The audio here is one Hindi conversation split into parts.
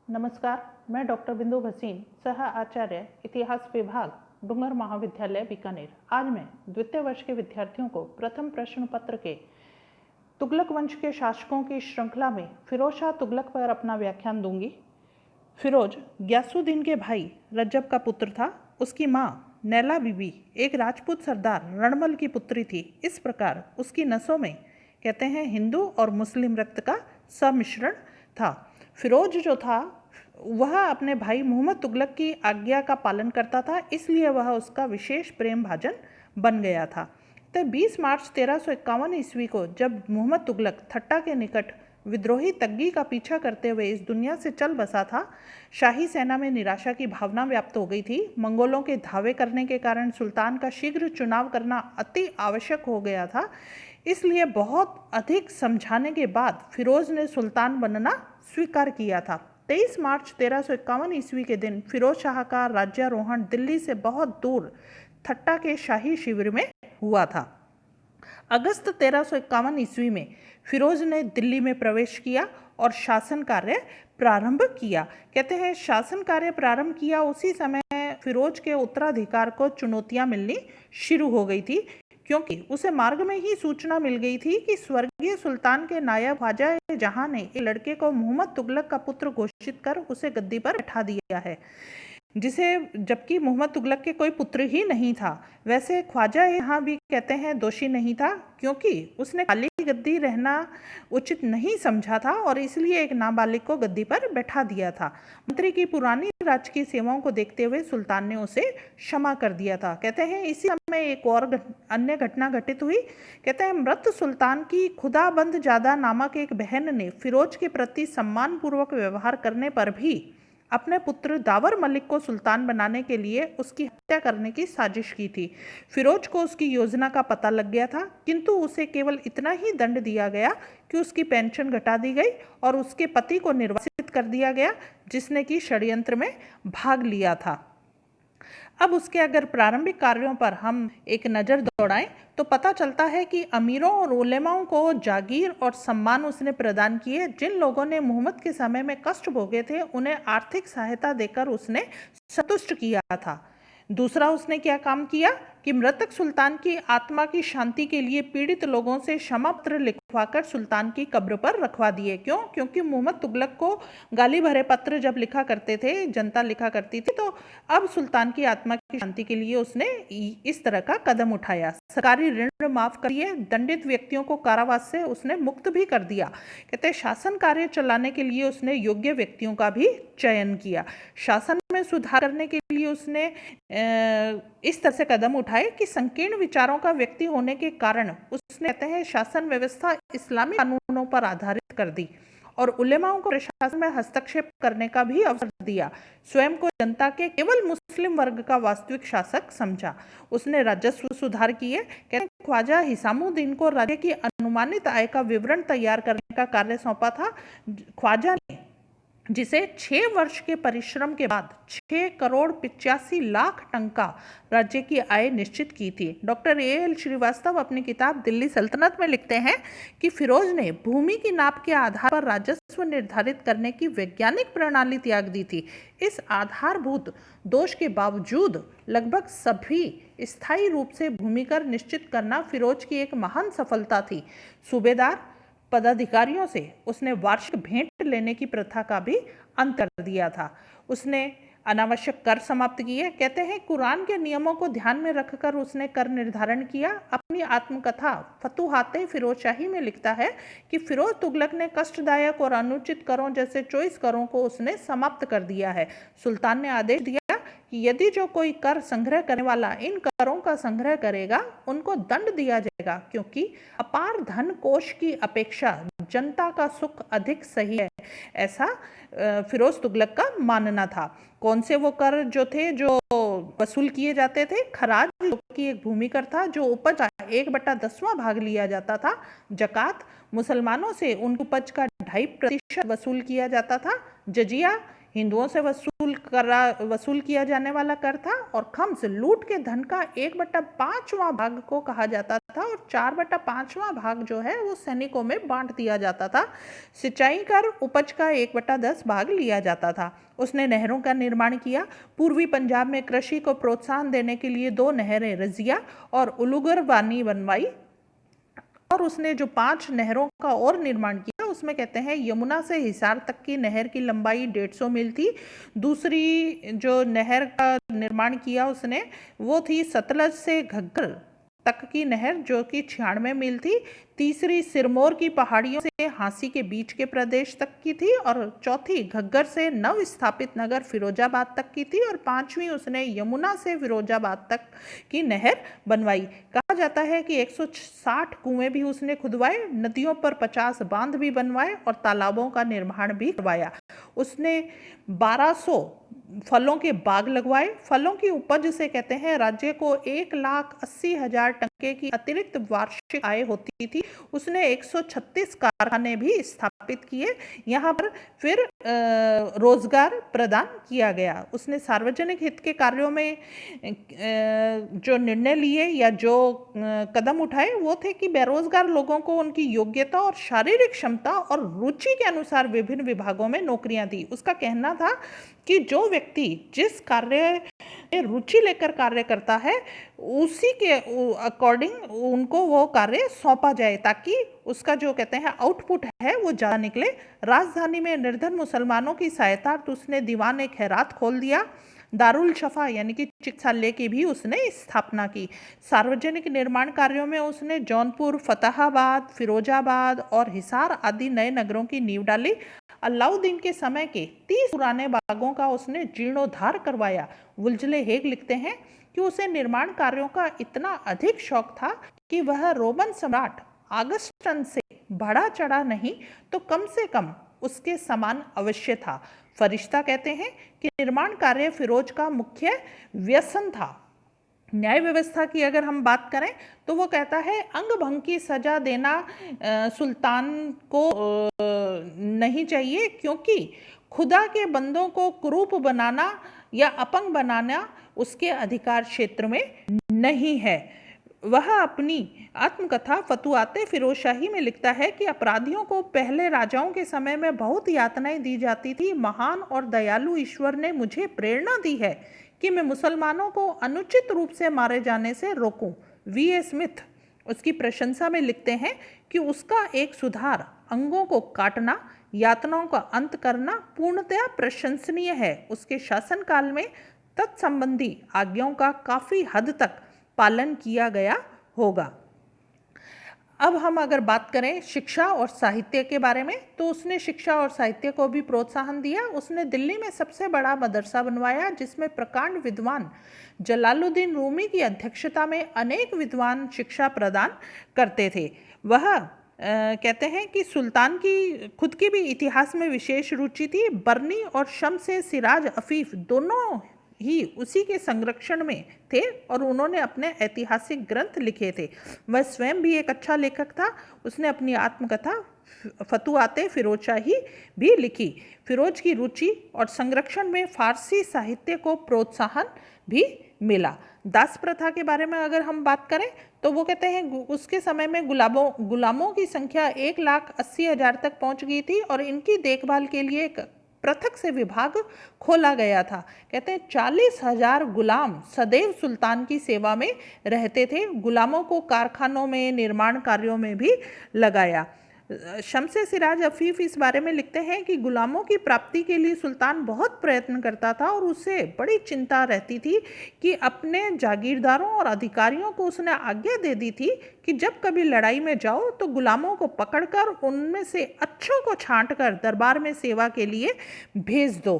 नमस्कार, मैं डॉक्टर बिंदु भसीन, सह आचार्य इतिहास विभाग, डूंगर महाविद्यालय बीकानेर। आज मैं द्वितीय वर्ष के विद्यार्थियों को प्रथम प्रश्न पत्र के तुगलक वंश के शासकों की श्रृंखला में फिरोज शाह तुगलक पर अपना व्याख्यान दूंगी। फिरोज ग्यासुद्दीन के भाई रज्जब का पुत्र था। उसकी माँ नैला बीबी एक राजपूत सरदार रणमल की पुत्री थी। इस प्रकार उसकी नसों में कहते हैं हिंदू और मुस्लिम रक्त का सम्मिश्रण था। फिरोज जो था वह अपने भाई मोहम्मद तुगलक की आज्ञा का पालन करता था, इसलिए वह उसका विशेष प्रेम भाजन बन गया था। तो 20 मार्च 1351 ईस्वी को जब मोहम्मद तुगलक थट्टा के निकट विद्रोही तग्गी का पीछा करते हुए इस दुनिया से चल बसा था, शाही सेना में निराशा की भावना व्याप्त हो गई थी। मंगोलों के धावे करने के कारण सुल्तान का शीघ्र चुनाव करना अति आवश्यक हो गया था। इसलिए बहुत अधिक समझाने के बाद फिरोज ने सुल्तान बनना स्वीकार किया था। 23 मार्च 1351 ईस्वी के दिन फिरोज शाह का राज्यारोहण दिल्ली से बहुत दूर थट्टा के शाही शिविर में हुआ था। अगस्त 1351 ईस्वी में फिरोज ने दिल्ली में प्रवेश किया और शासन कार्य प्रारंभ किया। कहते हैं शासन कार्य प्रारंभ किया उसी समय फिरोज के उत्तराधिकार को चुनौतियां मिलनी शुरू हो गई थी, क्योंकि उसे मार्ग में ही सूचना मिल गई थी कि स्वर्गीय सुल्तान के नायब ख्वाजा जहां ने एक लड़के को मोहम्मद तुगलक का पुत्र घोषित कर उसे गद्दी पर बैठा दिया है, जिसे जबकि मोहम्मद तुगलक के कोई पुत्र ही नहीं था। वैसे ख्वाजा यहाँ भी कहते हैं दोषी नहीं था, क्योंकि उसने खाली गद्दी रहना उचित नहीं समझा था और इसलिए एक नाबालिग को गद्दी पर बैठा दिया था। मंत्री की पुरानी राजकीय सेवाओं को देखते हुए सुल्तान ने उसे क्षमा कर दिया था। कहते हैं इसी समय एक और अन्य घटना घटित हुई। कहते हैं मृत सुल्तान की खुदाबंद जादा नामक एक बहन ने फिरोज के प्रति सम्मानपूर्वक व्यवहार करने पर भी अपने पुत्र दावर मलिक को सुल्तान बनाने के लिए उसकी हत्या करने की साजिश की थी। फिरोज को उसकी योजना का पता लग गया था, किंतु उसे केवल इतना ही दंड दिया गया कि उसकी पेंशन घटा दी गई और उसके पति को निर्वासित कर दिया गया, जिसने कि षड्यंत्र में भाग लिया था। अब उसके अगर प्रारंभिक कार्यों पर हम एक नज़र दौड़ाएं तो पता चलता है कि अमीरों और उलेमाओं को जागीर और सम्मान उसने प्रदान किए। जिन लोगों ने मोहम्मद के समय में कष्ट भोगे थे उन्हें आर्थिक सहायता देकर उसने संतुष्ट किया था। दूसरा उसने क्या काम किया कि मृतक सुल्तान की आत्मा की शांति के लिए पीड़ित लोगों से क्षमा पत्र लिखवाकर सुल्तान की कब्र पर रखवा दिए। क्यों? क्योंकि मोहम्मद तुगलक को गाली भरे पत्र जब लिखा करते थे, जनता लिखा करती थी, तो अब सुल्तान की आत्मा की शांति के लिए उसने इस तरह का कदम उठाया। सरकारी ऋण माफ कर दिए, दंडित व्यक्तियों को कारावास से उसने मुक्त भी कर दिया। कहते शासन कार्य चलाने के लिए उसने योग्य व्यक्तियों का भी चयन किया। शासन में सुधार करने के लिए उसने इस तरह से कदम उठाए कि संकीर्ण विचारों का व्यक्ति होने के कारण उसने कहते हैं शासन व्यवस्था इस्लामी कानूनों पर आधारित कर दी और उलेमाओं को प्रशासन में हस्तक्षेप करने का भी अवसर दिया। स्वयं को जनता के केवल मुस्लिम वर्ग का वास्तविक शासक समझा। उसने राजस्व सुधार किए। कहते ख्वाजा हिसामुद्दीन को राज्य की अनुमानित आय का विवरण तैयार करने का कार्य सौंपा था। ख्वाजा ने जिसे 6 वर्ष के परिश्रम के बाद 6 करोड़ 85 लाख टंका राज्य की आय निश्चित की थी। Doctor A.L. श्रीवास्तव अपनी किताब दिल्ली सल्तनत में लिखते हैं कि फिरोज ने भूमि की नाप के आधार पर राजस्व निर्धारित करने की वैज्ञानिक प्रणाली त्याग दी थी। इस आधारभूत दोष के बावजूद लगभग सभी स्थायी रूप से भूमि कर निश्चित करना फिरोज की एक महान सफलता थी। सूबेदार पदाधिकारियों से उसने वार्षिक भेंट लेने की प्रथा का भी अंत कर दिया था। उसने अनावश्यक कर समाप्त किए। कहते हैं कुरान के नियमों को ध्यान में रखकर उसने कर निर्धारण किया। अपनी आत्मकथा फतुहाते फिरोजशाही में लिखता है कि फिरोज तुगलक ने कष्टदायक और अनुचित करों जैसे 24 करों को उसने समाप्त कर दिया है। सुल्तान ने आदेश दिया कि यदि जो कोई कर संग्रह करने वाला इन करों का संग्रह करेगा उनको दंड दिया जाएगा, क्योंकि अपार धन कोष की अपेक्षा जनता का सुख अधिक सही है। ऐसा फिरोज तुगलक का मानना था। कौन से वो कर जो थे जो वसूल किए जाते थे? खराज जो कि एक भूमि कर था, जो उपज का 1/10वां भाग लिया जाता था। जकात मुसलमानों से उन उपज का 2.5% वसूल किया जाता था। जजिया हिंदुओं से वसूल किया जाने वाला कर था और खम्स लूट के धन का 1/5वां भाग को कहा जाता था और 4/5वां भाग जो है वो सैनिकों में बांट दिया जाता था। सिंचाई कर उपज का 1/10 भाग लिया जाता था। उसने नहरों का निर्माण किया। पूर्वी पंजाब में कृषि को प्रोत्साहन देने के लिए 2 नहरें रजिया और उलुगर वानी बनवाई और उसने जो 5 नहरों का और निर्माण किया उसमें कहते हैं यमुना से हिसार तक की नहर की लंबाई 150 मील थी। दूसरी जो नहर का निर्माण किया उसने वो थी सतलज से घग्गर तक की नहर जो कि 96 मील थी। तीसरी सिरमौर की पहाड़ियों से हांसी के बीच के प्रदेश तक की थी और चौथी घग्गर से नव स्थापित नगर फिरोजाबाद तक की थी और 5वीं उसने यमुना से फिरोजाबाद तक की नहर बनवाई। कहा जाता है कि 160 कुएं भी उसने खुदवाए, नदियों पर 50 बांध भी बनवाए और तालाबों का निर्माण भी करवाया। उसने 1200 फलों के बाग लगवाए। फलों की उपज से कहते हैं राज्य को 1,80,000 टन की अतिरिक्त वार्षिक आय होती थी। उसने 136 कारखाने भी स्थापित किए। यहाँ पर फिर रोजगार प्रदान किया गया। उसने सार्वजनिक हित के कार्यों में जो निर्णय लिए या जो कदम उठाए वो थे कि बेरोजगार लोगों को उनकी योग्यता और शारीरिक क्षमता और रुचि के अनुसार विभिन्न विभागों में नौकरियां दी। उसका कहना था कि जो व्यक्ति जिस कार्य में रुचि लेकर कार्य करता है उसी के अकॉर्डिंग उनको वो कार्य सौंपा जाए ताकि उसका जो कहते हैं आउटपुट है वो ज़्यादा निकले। राजधानी में निर्धन मुसलमानों की सहायता तो उसने दीवान खैरात खोल दिया। दारुल शफा यानी कि चिकित्सालय की भी उसने स्थापना की। सार्वजनिक निर्माण कार्यों में उसने जौनपुर, फतेहाबाद, फिरोजाबाद और हिसार आदि नए नगरों की नींव डाली। अलाउद्दीन के समय के 30 पुराने बागों का उसने जीर्णोद्धार करवाया। वुल्जले हेग लिखते हैं कि उसे निर्माण कार्यों का इतना अधिक शौक था कि वह रोमन सम्राट ऑगस्टस से बढ़ा चढ़ा नहीं तो कम से कम उसके समान अवश्य था। फरिश्ता कहते हैं कि निर्माण कार्य फिरोज का मुख्य व्यसन था। न्याय व्यवस्था की अगर हम बात करें तो वो कहता है अंग भंग की सजा देना सुल्तान को नहीं चाहिए क्योंकि खुदा के बंदों को कुरूप बनाना या अपंग बनाना उसके अधिकार क्षेत्र में नहीं है। वह अपनी आत्मकथा फतुआते फिरोजशाही में लिखता है कि अपराधियों को पहले राजाओं के समय में बहुत यातनाएं दी जाती थी। महान और दयालु ईश्वर ने मुझे प्रेरणा दी है कि मैं मुसलमानों को अनुचित रूप से मारे जाने से रोकूं। V.A. स्मिथ उसकी प्रशंसा में लिखते हैं कि उसका एक सुधार अंगों को काटना, यातनाओं का अंत करना पूर्णतया प्रशंसनीय है। उसके शासनकाल में तत्संबंधी आज्ञाओं का काफी हद तक पालन किया गया होगा। अब हम अगर बात करें शिक्षा और साहित्य के बारे में तो उसने शिक्षा और साहित्य को भी प्रोत्साहन दिया। उसने दिल्ली में सबसे बड़ा मदरसा बनवाया जिसमें प्रकांड विद्वान जलालुद्दीन रूमी की अध्यक्षता में अनेक विद्वान शिक्षा प्रदान करते थे। वह कहते हैं कि सुल्तान की खुद की भी इतिहास में विशेष रुचि थी। बरनी और शम्स सिराज अफीफ दोनों ही उसी के संरक्षण में थे और उन्होंने अपने ऐतिहासिक ग्रंथ लिखे थे। वह स्वयं भी एक अच्छा लेखक था। उसने अपनी आत्मकथा फतुआते फिरोजशाही भी लिखी। फिरोज की रुचि और संरक्षण में फारसी साहित्य को प्रोत्साहन भी मिला। दास प्रथा के बारे में अगर हम बात करें तो वो कहते हैं उसके समय में गुलामों की संख्या 1,80,000 तक पहुंच गई थी और इनकी देखभाल के लिए एक पृथक से विभाग खोला गया था। कहते हैं 40,000 गुलाम सदैव सुल्तान की सेवा में रहते थे। गुलामों को कारखानों में, निर्माण कार्यों में भी लगाया। शम्स सिराज अफीफ इस बारे में लिखते हैं कि गुलामों की प्राप्ति के लिए सुल्तान बहुत प्रयत्न करता था और उसे बड़ी चिंता रहती थी कि अपने जागीरदारों और अधिकारियों को उसने आज्ञा दे दी थी कि जब कभी लड़ाई में जाओ तो गुलामों को पकड़कर उनमें से अच्छों को छांटकर दरबार में सेवा के लिए भेज दो।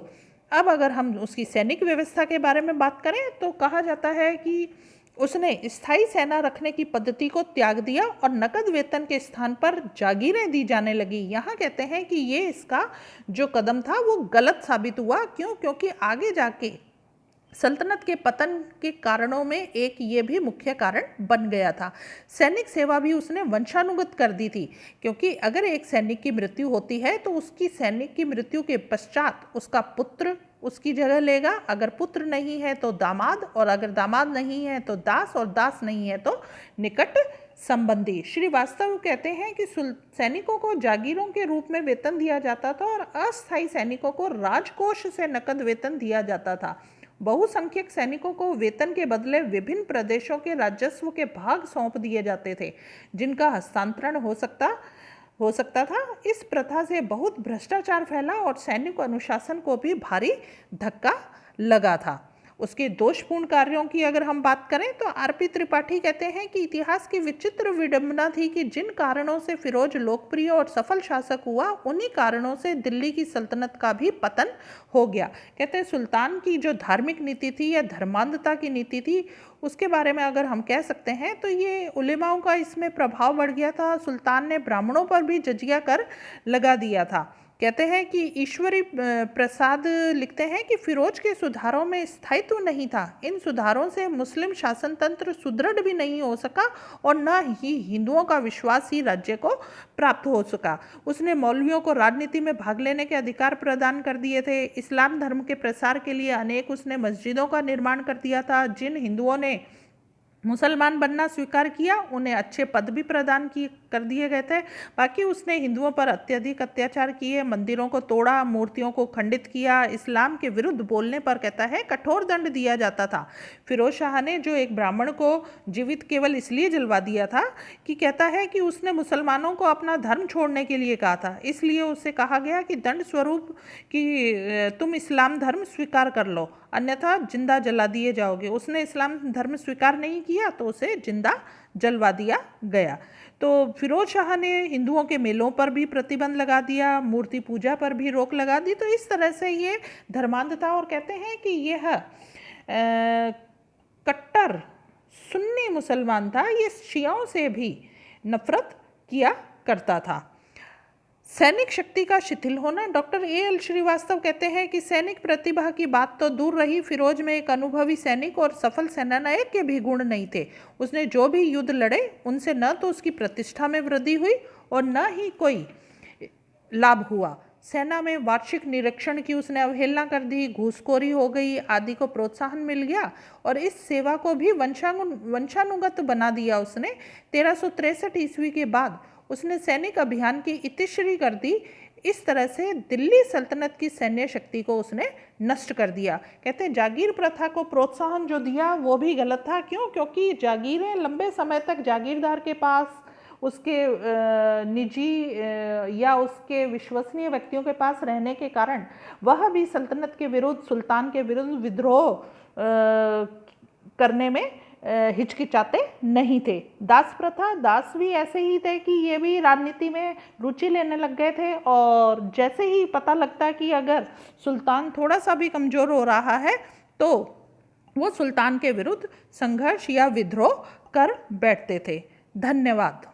अब अगर हम उसकी सैनिक व्यवस्था के बारे में बात करें तो कहा जाता है कि उसने स्थायी सेना रखने की पद्धति को त्याग दिया और नकद वेतन के स्थान पर जागीरें दी जाने लगी। यहाँ कहते हैं कि ये इसका जो कदम था वो गलत साबित हुआ। क्योंकि आगे जाके सल्तनत के पतन के कारणों में एक ये भी मुख्य कारण बन गया था। सैनिक सेवा भी उसने वंशानुगत कर दी थी क्योंकि अगर एक सैनिक की मृत्यु होती है तो उसकी सैनिक की मृत्यु के पश्चात उसका पुत्र उसकी जगह लेगा। अगर पुत्र नहीं है तो दामाद और अगर दामाद नहीं है तो दास और दास नहीं है तो निकट संबंधी। श्रीवास्तव कहते हैं कि सैनिकों को जागीरों के रूप में वेतन दिया जाता था और अस्थायी सैनिकों को राजकोष से नकद वेतन दिया जाता था। बहुसंख्यक सैनिकों को वेतन के बदले विभिन्न प्रदेशों के राजस्व के भाग सौंप दिए जाते थे, जिनका हस्तांतरण हो सकता था। इस प्रथा से बहुत भ्रष्टाचार फैला और सैनिक अनुशासन को भी भारी धक्का लगा था। उसके दोषपूर्ण कार्यों की अगर हम बात करें तो आरपी त्रिपाठी कहते हैं कि इतिहास की विचित्र विडंबना थी कि जिन कारणों से फिरोज लोकप्रिय और सफल शासक हुआ, उन्हीं कारणों से दिल्ली की सल्तनत का भी पतन हो गया। कहते हैं सुल्तान की जो धार्मिक नीति थी या धर्मांधता की नीति थी, उसके बारे में अगर हम कह सकते हैं तो ये उलेमाओं का इसमें प्रभाव बढ़ गया था। सुल्तान ने ब्राह्मणों पर भी जजिया कर लगा दिया था। कहते हैं कि ईश्वरी प्रसाद लिखते हैं कि फिरोज के सुधारों में स्थायित्व नहीं था। इन सुधारों से मुस्लिम शासन तंत्र सुदृढ़ भी नहीं हो सका और न ही हिंदुओं का विश्वास ही राज्य को प्राप्त हो सका। उसने मौलवियों को राजनीति में भाग लेने के अधिकार प्रदान कर दिए थे। इस्लाम धर्म के प्रसार के लिए अनेक उसने मस्जिदों का निर्माण कर दिया था। जिन हिंदुओं ने मुसलमान बनना स्वीकार किया, उन्हें अच्छे पद भी प्रदान कर दिए गए थे। बाकी उसने हिंदुओं पर अत्यधिक अत्याचार किए, मंदिरों को तोड़ा, मूर्तियों को खंडित किया। इस्लाम के विरुद्ध बोलने पर कहता है कठोर दंड दिया जाता था। फिरोज शाह ने जो एक ब्राह्मण को जीवित केवल इसलिए जलवा दिया था कि कहता है कि उसने मुसलमानों को अपना धर्म छोड़ने के लिए कहा था, इसलिए उससे कहा गया कि दंड स्वरूप कि तुम इस्लाम धर्म स्वीकार कर लो, अन्यथा जिंदा जला दिए जाओगे। उसने इस्लाम धर्म स्वीकार नहीं किया तो उसे जिंदा जलवा दिया गया। तो फिरोज शाह ने हिंदुओं के मेलों पर भी प्रतिबंध लगा दिया, मूर्ति पूजा पर भी रोक लगा दी। तो इस तरह से ये धर्मांधता, और कहते हैं कि यह कट्टर सुन्नी मुसलमान था, ये शियाओं से भी नफरत किया करता था। सैनिक शक्ति का शिथिल होना। Doctor AL. श्रीवास्तव कहते हैं कि सैनिक प्रतिभा की बात तो दूर रही, फिरोज में एक अनुभवी सैनिक और सफल सेनानायक के भी गुण नहीं थे। उसने जो भी युद्ध लड़े, उनसे न तो उसकी प्रतिष्ठा में वृद्धि हुई और न ही कोई लाभ हुआ। सेना में वार्षिक निरीक्षण की उसने अवहेलना कर दी, घूसखोरी हो गई, आदि को प्रोत्साहन मिल गया और इस सेवा को भी वंशानुगत बना दिया उसने। 1363 ईस्वी के बाद उसने सैनिक अभियान की इतिश्री कर दी। इस तरह से दिल्ली सल्तनत की सैन्य शक्ति को उसने नष्ट कर दिया। कहते हैं जागीर प्रथा को प्रोत्साहन जो दिया वो भी गलत था। क्यों? क्योंकि जागीरें लंबे समय तक जागीरदार के पास, उसके निजी या उसके विश्वसनीय व्यक्तियों के पास रहने के कारण वह भी सल्तनत के विरुद्ध, सुल्तान के विरुद्ध विद्रोह करने में हिचकिचाते नहीं थे। दास प्रथा, दास भी ऐसे ही थे कि ये भी राजनीति में रुचि लेने लग गए थे और जैसे ही पता लगता कि अगर सुल्तान थोड़ा सा भी कमज़ोर हो रहा है तो वो सुल्तान के विरुद्ध संघर्ष या विद्रोह कर बैठते थे। धन्यवाद।